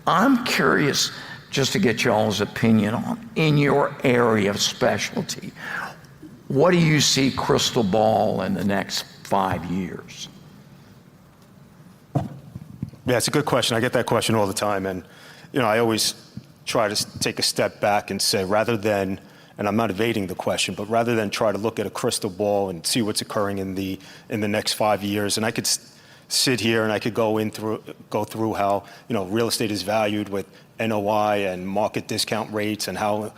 I'm curious just to get y'all's opinion on, in your area of specialty, what do you see crystal ball in the next 5 years? Yeah, it's a good question. I get that question all the time. And, I always try to take a step back and say, rather than, and I'm not evading the question, but rather than try to look at a crystal ball and see what's occurring in the next 5 years, and I could sit here and I could go through how, real estate is valued with NOI and market discount rates and how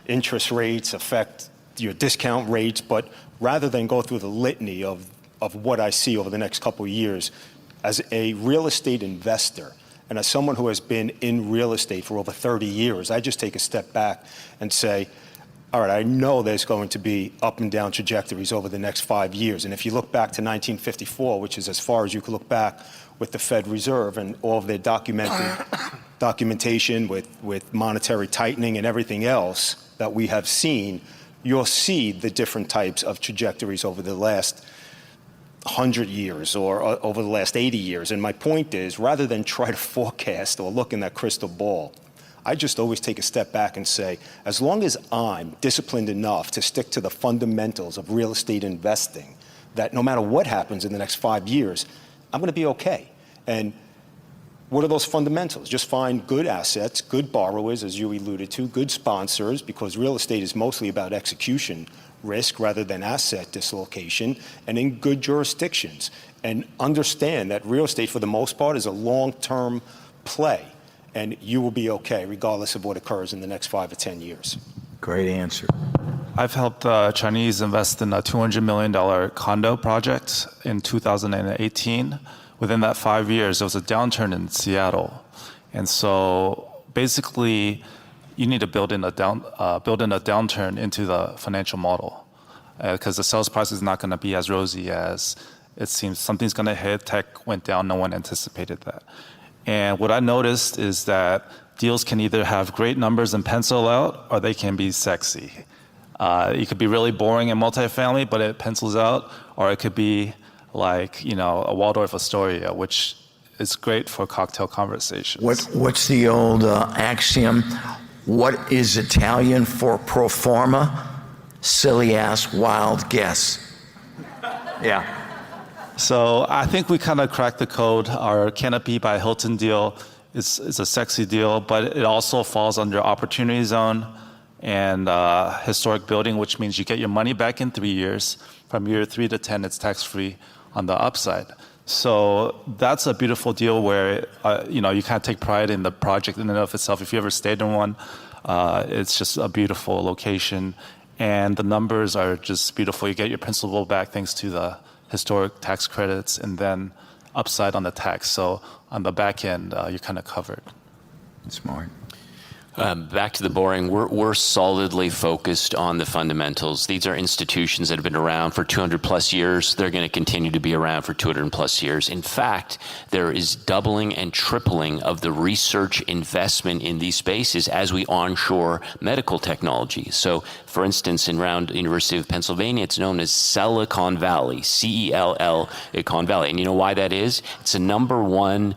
interest rates affect your discount rates. But rather than go through the litany of what I see over the next couple of years, as a real estate investor and as someone who has been in real estate for over 30 years, I just take a step back and say, all right, I know there's going to be up and down trajectories over the next 5 years. And if you look back to 1954, which is as far as you could look back with the Fed Reserve and all of their documentation with monetary tightening and everything else that we have seen, you'll see the different types of trajectories over the last 100 years or over the last 80 years. And my point is, rather than try to forecast or look in that crystal ball, I just always take a step back and say, as long as I'm disciplined enough to stick to the fundamentals of real estate investing, that no matter what happens in the next 5 years, I'm going to be okay. And what are those fundamentals? Just find good assets, good borrowers, as you alluded to, good sponsors, because real estate is mostly about execution risk rather than asset dislocation, and in good jurisdictions. And understand that real estate, for the most part, is a long-term play, and you will be okay regardless of what occurs in the next 5 or 10 years. Great answer. I've helped Chinese invest in a $200 million condo project in 2018. Within that 5 years, there was a downturn in Seattle. And so basically, you need to build in a downturn into the financial model, because the sales price is not going to be as rosy as it seems. Something's going to hit, tech went down, no one anticipated that. And what I noticed is that deals can either have great numbers and pencil out, or they can be sexy. It could be really boring in multifamily, but it pencils out, or it could be like, a Waldorf Astoria, which is great for cocktail conversations. What's the old axiom? What is Italian for pro forma? Silly ass wild guess. Yeah. So I think we kind of cracked the code. Our Canopy by Hilton deal is a sexy deal, but it also falls under opportunity zone and historic building, which means you get your money back in 3 years. From year 3 to 10, it's tax-free on the upside. So that's a beautiful deal where you kind of take pride in the project in and of itself. If you ever stayed in one, it's just a beautiful location, and the numbers are just beautiful. You get your principal back thanks to the historic tax credits, and then upside on the tax. So on the back end, you're kind of covered. Smart. Back to the boring, we're solidly focused on the fundamentals. These are institutions that have been around for 200 plus years. They're going to continue to be around for 200 plus years. In fact, there is doubling and tripling of the research investment in these spaces as we onshore medical technology. So, for instance, around the University of Pennsylvania, it's known as Silicon Valley, Silicon Valley. And you know why that is? It's the #1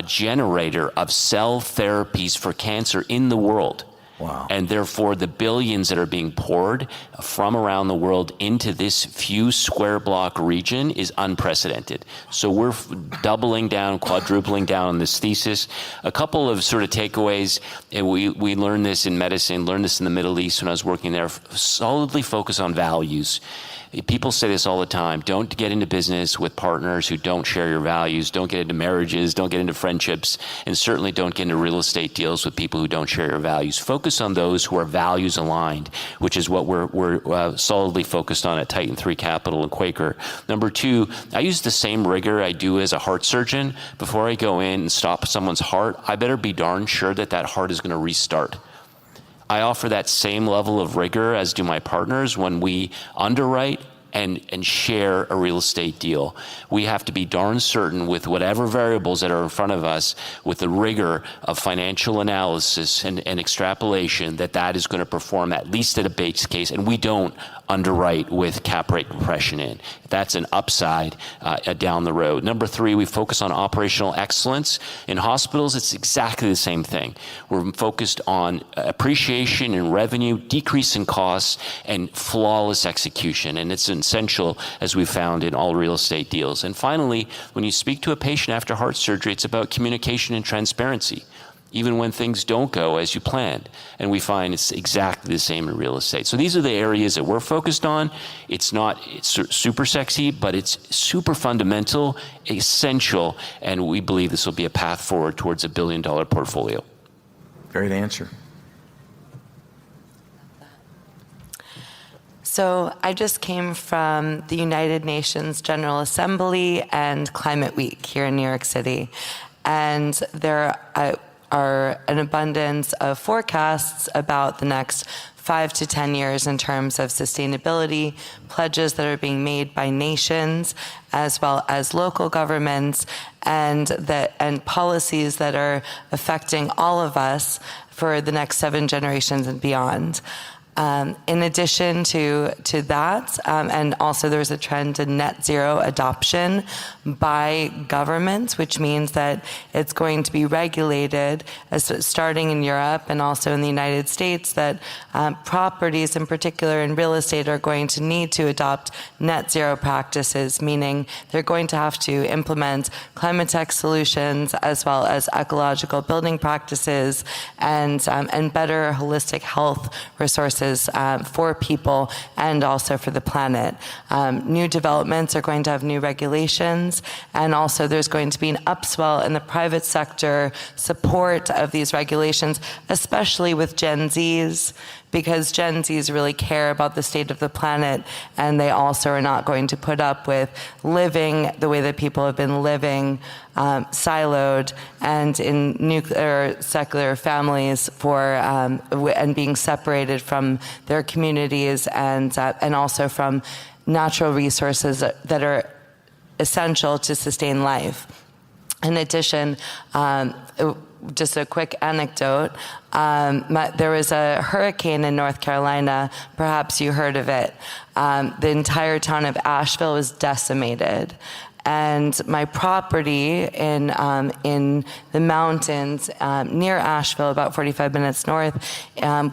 generator of cell therapies for cancer in the world. Wow. And therefore, the billions that are being poured from around the world into this few square block region is unprecedented. So we're doubling down, quadrupling down on this thesis. A couple of sort of takeaways, and we learned this in medicine, learned this in the Middle East when I was working there, solidly focus on values. People say this all the time. Don't get into business with partners who don't share your values. Don't get into marriages. Don't get into friendships. And certainly don't get into real estate deals with people who don't share your values. Focus on those who are values aligned, which is what we're solidly focused on at Titan 3 Capital and Quaker. Number 2, I use the same rigor I do as a heart surgeon. Before I go in and stop someone's heart, I better be darn sure that that heart is going to restart. I offer that same level of rigor as do my partners when we underwrite, and share a real estate deal. We have to be darn certain with whatever variables that are in front of us, with the rigor of financial analysis and extrapolation, that is going to perform at least at a base case, and we don't underwrite with cap rate compression in. That's an upside down the road. Number 3, we focus on operational excellence. In hospitals, it's exactly the same thing. We're focused on appreciation in revenue, decrease in costs, and flawless execution. And it's essential, as we found in all real estate deals. And finally, when you speak to a patient after heart surgery, it's about communication and transparency, even when things don't go as you planned. And we find it's exactly the same in real estate. So these are the areas that we're focused on. It's super sexy, but it's super fundamental, essential, and we believe this will be a path forward towards $1 billion portfolio. Great answer. So I just came from the United Nations General Assembly and Climate Week here in New York City. And there are an abundance of forecasts about the next 5 to 10 years in terms of sustainability, pledges that are being made by nations as well as local governments, and policies that are affecting all of us for the next 7 generations and beyond. In addition to that, and also there's a trend to net zero adoption by governments, which means that it's going to be regulated, starting in Europe and also in the United States, that properties in particular in real estate are going to need to adopt net zero practices, meaning they're going to have to implement climate tech solutions as well as ecological building practices and better holistic health resources for people and also for the planet. New developments are going to have new regulations, and also there's going to be an upswell in the private sector support of these regulations, especially with Gen Zs, because Gen Zs really care about the state of the planet, and they also are not going to put up with living the way that people have been living, siloed and in nuclear secular families and being separated from their communities and also from natural resources that are essential to sustain life. In addition, just a quick anecdote, there was a hurricane in North Carolina, perhaps you heard of it. The entire town of Asheville was decimated. And my property in the mountains near Asheville, about 45 minutes north,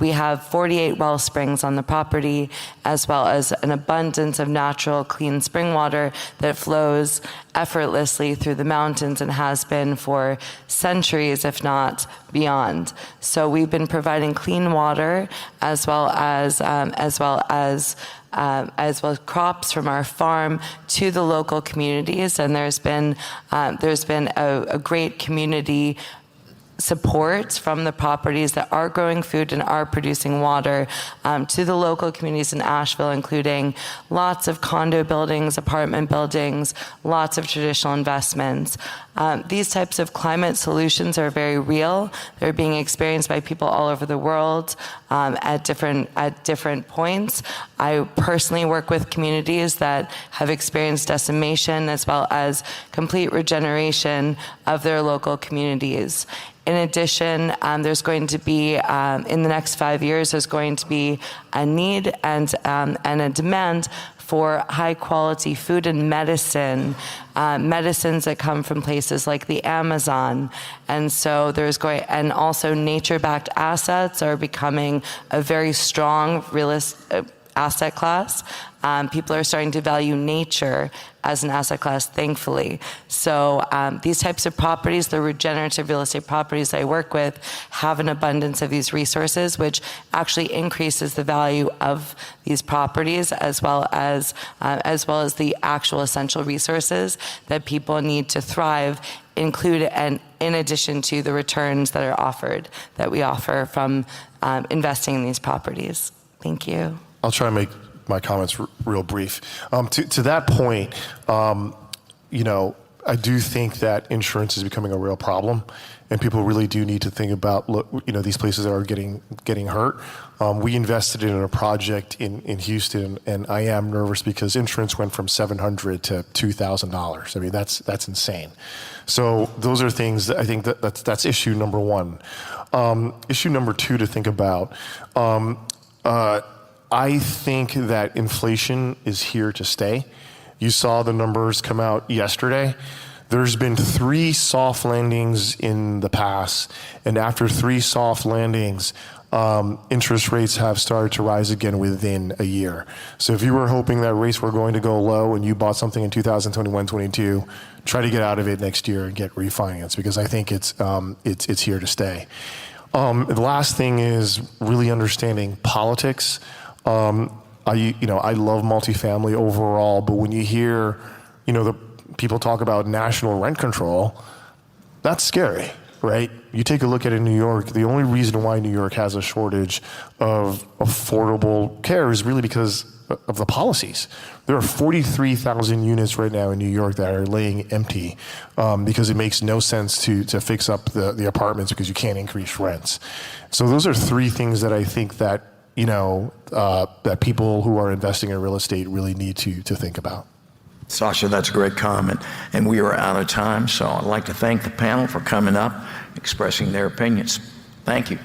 we have 48 well springs on the property, as well as an abundance of natural, clean spring water that flows effortlessly through the mountains and has been for centuries, if not beyond. So we've been providing clean water as well as crops from our farm to the local communities, and there's been a great community support from the properties that are growing food and are producing water to the local communities in Asheville, including lots of condo buildings, apartment buildings, lots of traditional investments. These types of climate solutions are very real. They're being experienced by people all over the world at different points. I personally work with communities that have experienced decimation as well as complete regeneration of their local communities. In addition, there's going to be, in the next 5 years, there's going to be a need and a demand for high quality food and medicines that come from places like the Amazon. And so and also nature-backed assets are becoming a very strong asset class. People are starting to value nature as an asset class, thankfully. So these types of properties, the regenerative real estate properties I work with, have an abundance of these resources, which actually increases the value of these properties as well as the actual essential resources that people need to thrive, and in addition to the returns that we offer from investing in these properties. Thank you. I'll try and make my comments real brief. To that point, I do think that insurance is becoming a real problem, and people really do need to think about, look, these places that are getting hurt. We invested in a project in Houston, and I am nervous because insurance went from $700 to $2,000. I mean, that's insane. So those are things that I think that's issue number one. Issue number two to think about. I think that inflation is here to stay. You saw the numbers come out yesterday. There's been 3 soft landings in the past, and after 3 soft landings, interest rates have started to rise again within a year. So if you were hoping that rates were going to go low and you bought something in 2021-22, try to get out of it next year and get refinanced, because I think it's here to stay. The last thing is really understanding politics. I love multifamily overall, but when you hear, the people talk about national rent control, that's scary, right? You take a look at it in New York, the only reason why New York has a shortage of affordable care is really because of the policies. There are 43,000 units right now in New York that are laying empty because it makes no sense to fix up the apartments because you can't increase rents. So those are 3 things that I think that that people who are investing in real estate really need to think about. Sasha, that's a great comment. And we are out of time, so I'd like to thank the panel for coming up, expressing their opinions. Thank you.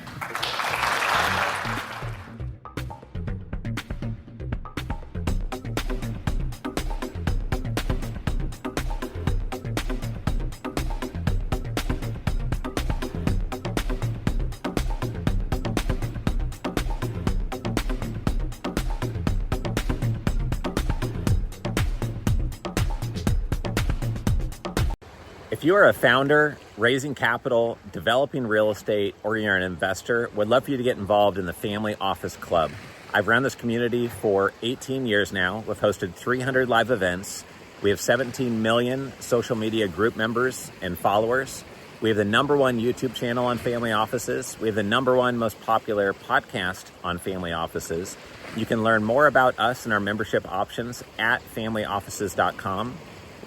If you are a founder, raising capital, developing real estate, or you're an investor, would love for you to get involved in the Family Office Club. I've run this community for 18 years now. We've hosted 300 live events. We have 17 million social media group members and followers. We have the #1 YouTube channel on family offices. We have the #1 most popular podcast on family offices. You can learn more about us and our membership options at familyoffices.com.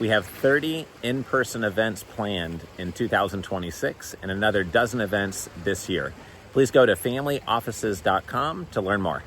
We have 30 in-person events planned in 2026 and another dozen events this year. Please go to familyoffices.com to learn more.